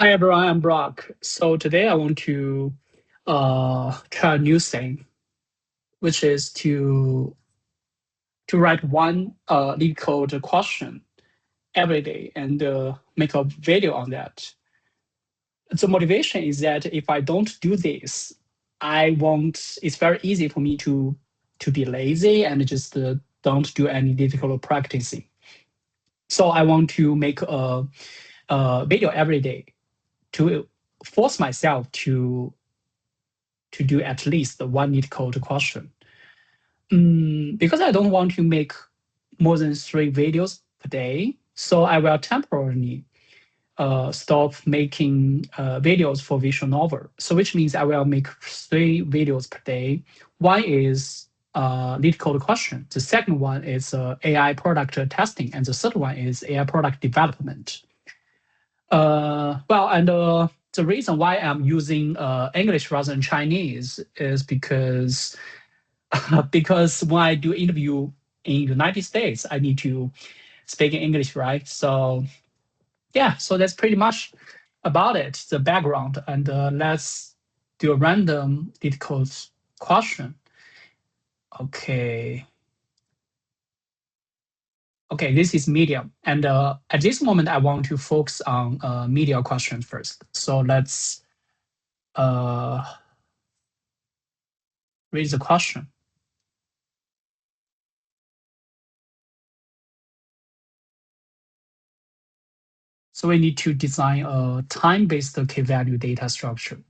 Hi everyone, I'm Brock. So today I want to try a new thing, which is to write one LeetCode question every day and make a video on that. The motivation is that if I don't do this, I won't. It's very easy for me to be lazy and just don't do any LeetCode practicing. So I want to make a video every day to force myself to do at least one LeetCode question. Because I don't want to make more than 3 videos per day, so I will temporarily stop making videos for visual novel. So which means I will make 3 videos per day. One is LeetCode question. The second one is AI product testing, and the third one is AI product development. The reason why I'm using English rather than Chinese is because when I do interview in United States, I need to speak in English, right? So yeah, so that's pretty much about it, the background. And let's do a random LeetCode question. Okay, this is medium. And at this moment, I want to focus on media question first. So let's read the question. So we need to design a time-based key-value data structure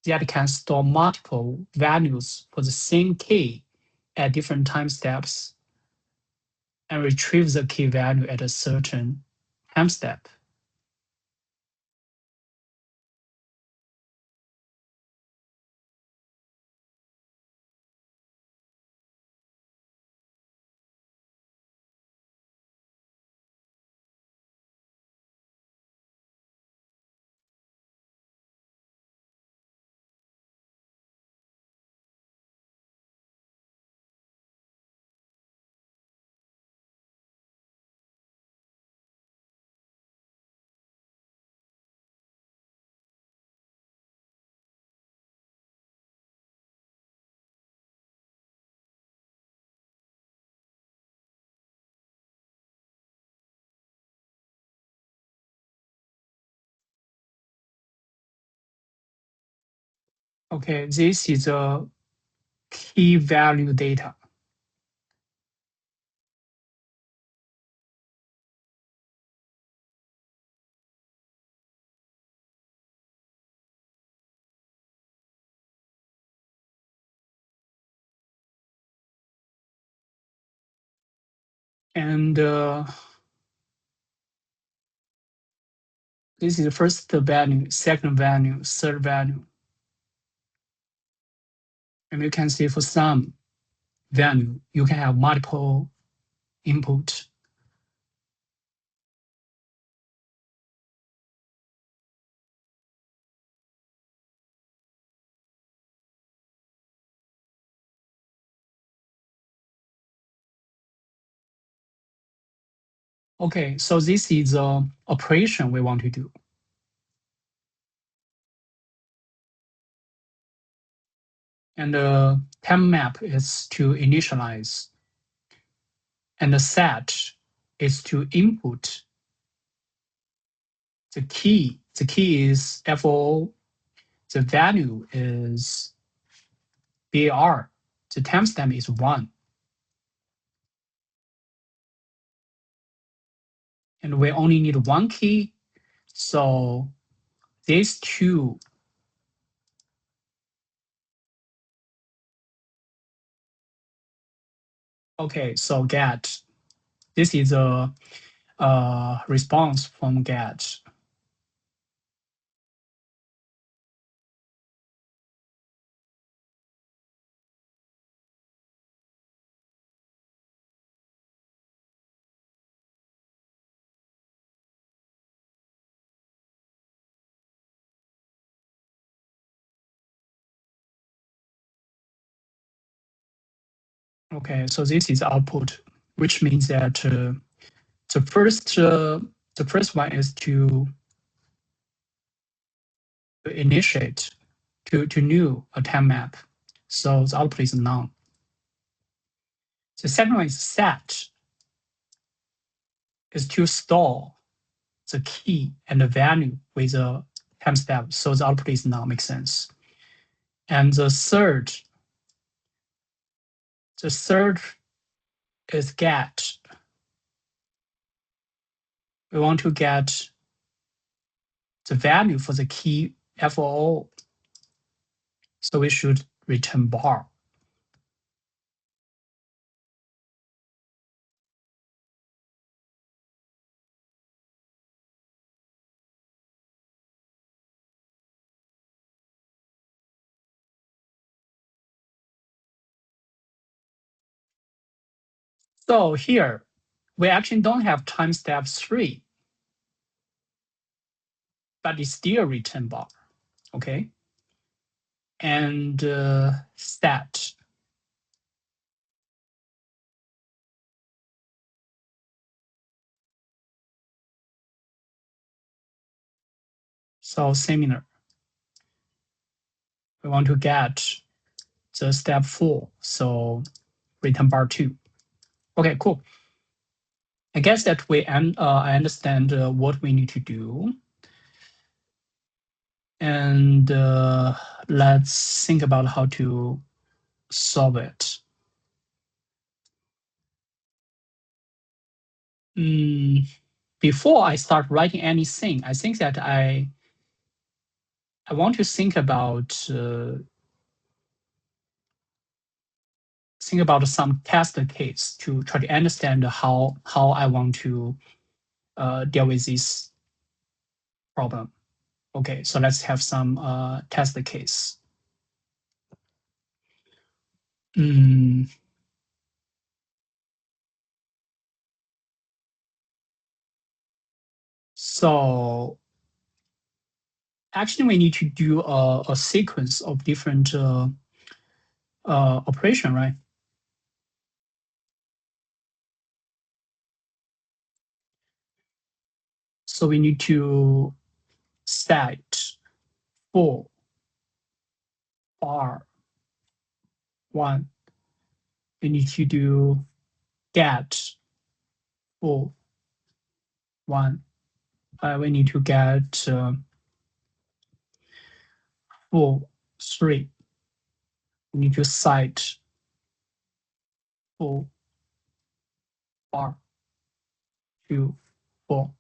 that can store multiple values for the same key at different time steps and retrieve the key value at a certain time step. Okay, this is a key value data. And this is the first value, second value, third value. And you can see for some value, you can have multiple input. Okay, so this is the operation we want to do. And the temp map is to initialize. And the set is to input the key. The key is FO. The value is BAR. The timestamp is 1. And we only need one key. So these two okay, so get. This is a response from get. Okay, so this is output, which means that the first one is to to initiate to new a time map. So the output is none. The second one is set, is to store the key and the value with a timestamp. So the output is none, makes sense. And the third is get. We want to get the value for the key FOO. So we should return bar. So here, we actually don't have timestamp 3, but it's still return bar, okay? And stat. So similar. We want to get the step 4, so return bar 2. Okay, cool. I guess that I understand what we need to do. And let's think about how to solve it. Before I start writing anything, I think that I want to think about some test case to try to understand how I want to deal with this problem. Okay, so let's have some test case. So actually, we need to do a sequence of different operation, right? So we need to set for bar 1. We need to do get for 1. We need to get for 3. We need to cite for bar 2, 4.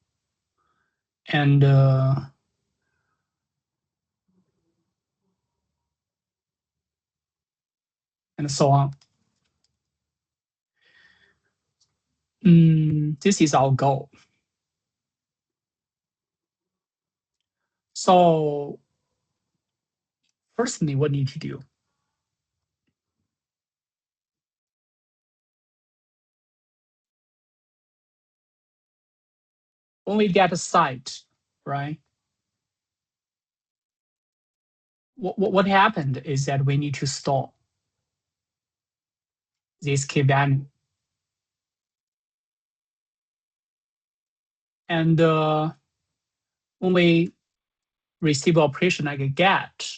And so on. This is our goal. So firstly, what we need to do? When we get a site, right? What happened is that we need to store this key value. And when we receive operation like a get,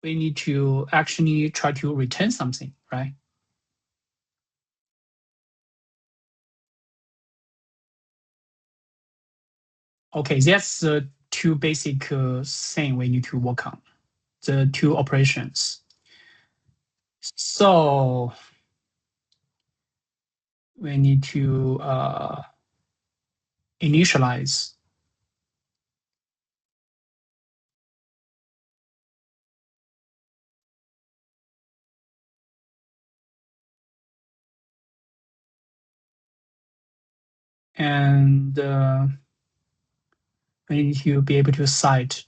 we need to actually try to return something, right? Okay, that's the two basic thing we need to work on, the two operations. So we need to initialize and we need to be able to cite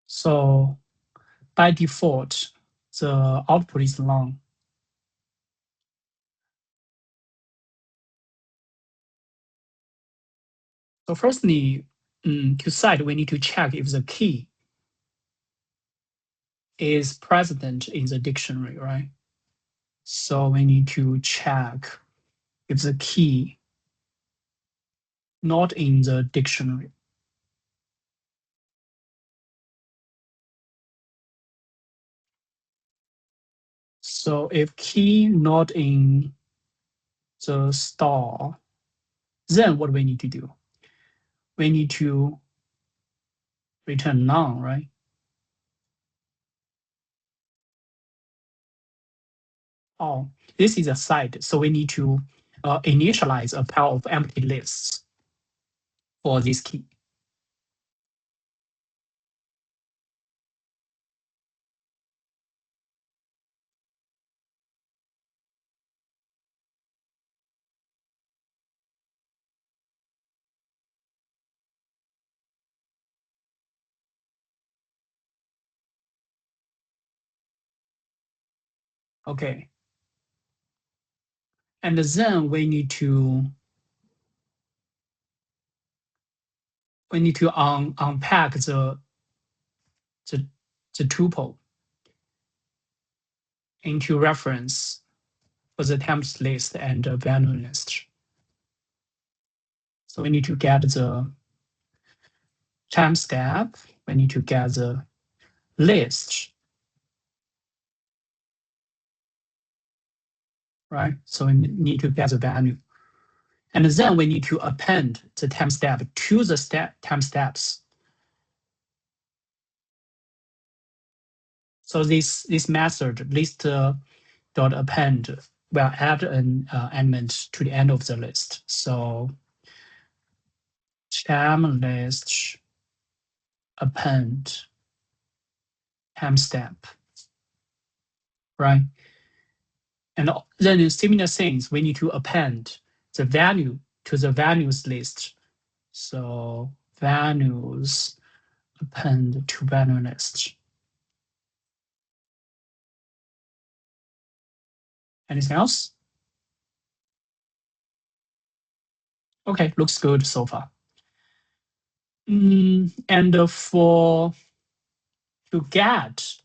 so by default, the output is long. So firstly, to cite, we need to check if the key is present in the dictionary, right? So we need to check if the key not in the dictionary. So if key not in the star, then what we need to do? We need to return none, right? Oh, this is a site, so we need to initialize a pair of empty lists for this key. Okay. And then we need to unpack the tuple into reference for the temps list and the value list. So we need to get the timestamp. We need to get the list, right? So we need to get the value. And then we need to append the timestamp to the timestamps. So this method list.append will add an element to the end of the list. So time list append timestamp, right? And then in similar things, we need to append the value to the values list. So values append to value list. Anything else? Okay, looks good so far. And for to get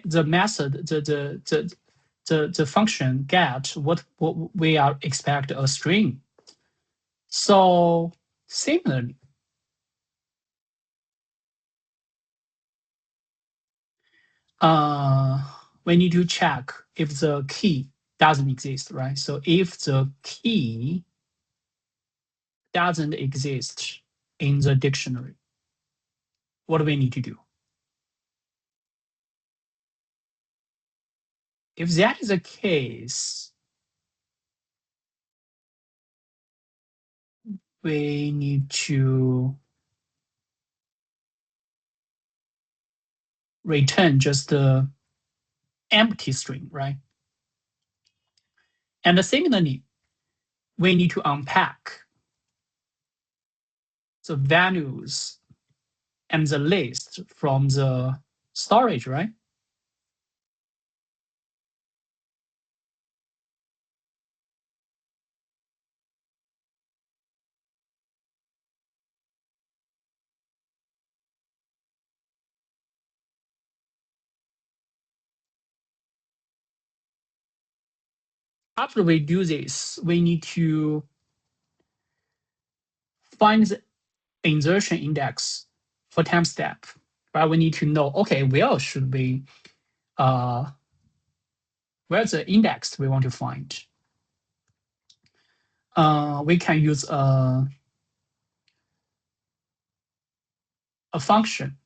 the method, the function get what we are expect a string. So similarly, we need to check if the key doesn't exist, right? So if the key doesn't exist in the dictionary, what do we need to do? If that is the case, we need to return just the empty string, right? And similarly, we need to unpack the values and the list from the storage, right? After we do this, we need to find the insertion index for timestamp, right? We need to know, okay, where should we, where's the index we want to find? We can use a function,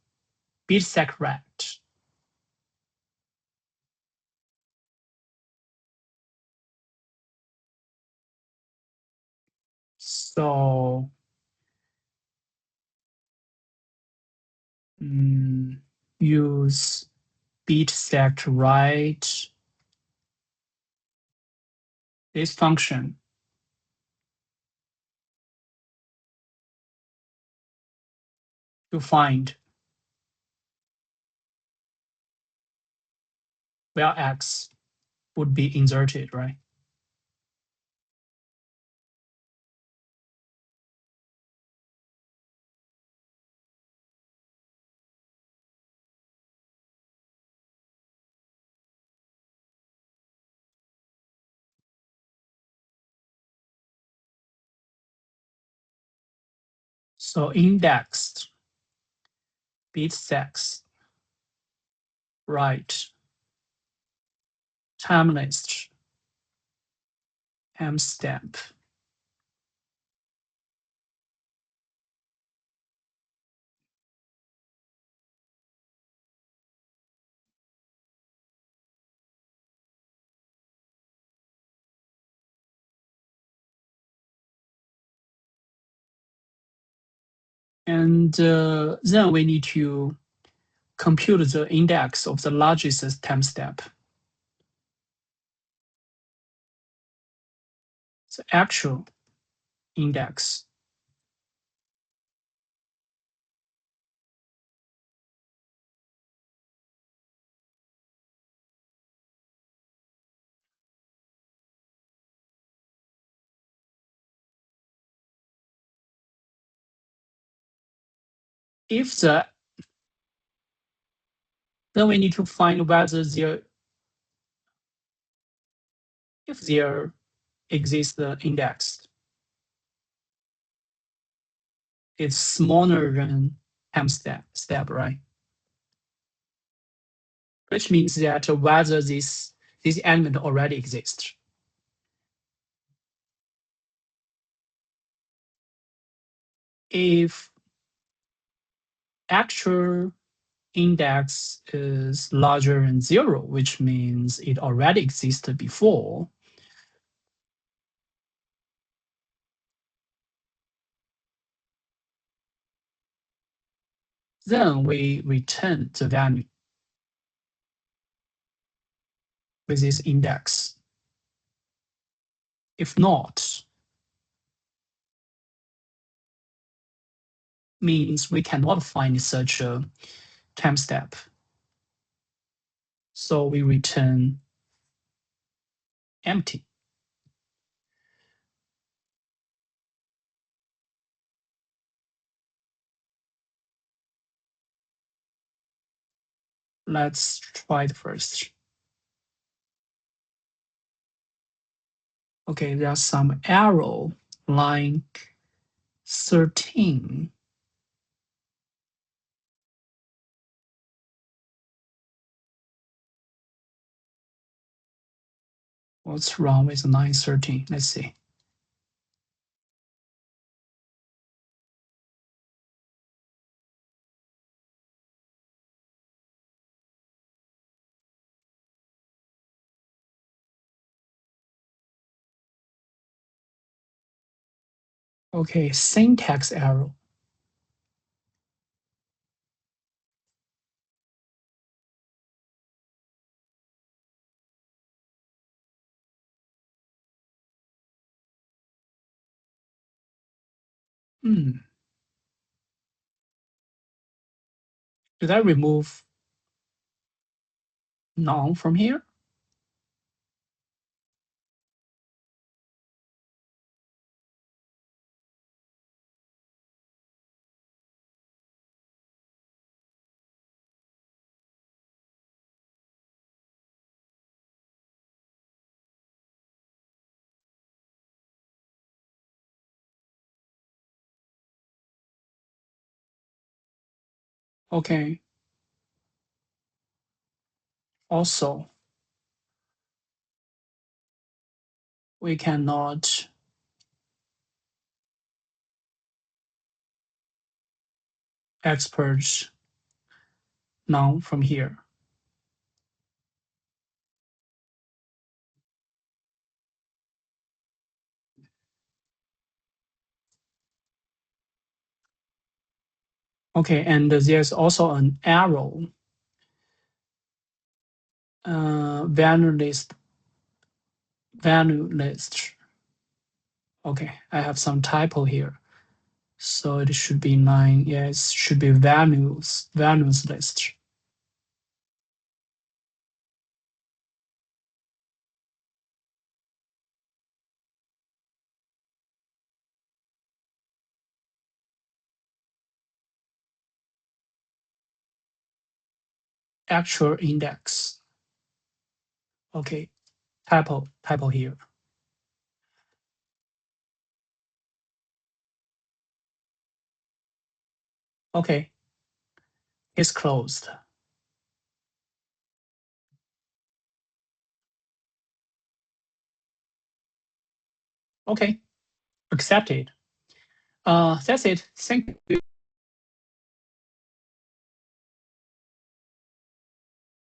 bitsecret. So use bitsecret this function to find where x would be inserted, right? So indexed, bit sex, right, timelist, timestamp. And then we need to compute the index of the largest timestamp. The actual index. Then we need to find whether if there exists the index, it's smaller than timestamp, right? Which means that whether this element already exists. If actual index is larger than 0, which means it already existed before, then we return the value with this index. If not, means we cannot find such a timestamp. So we return empty. Let's try it first. Okay, there's some error, line 13. What's wrong with line 13? Let's see. Okay, syntax error. Should I remove None from here? Okay. Also, we cannot export None from here. Okay, and there's also an arrow, valuelist. Okay, I have some typo here. So it should be 9. Yes, it should be values list. Actual index. Okay, typo here. Okay, it's closed. Okay, accepted. That's it. Thank you.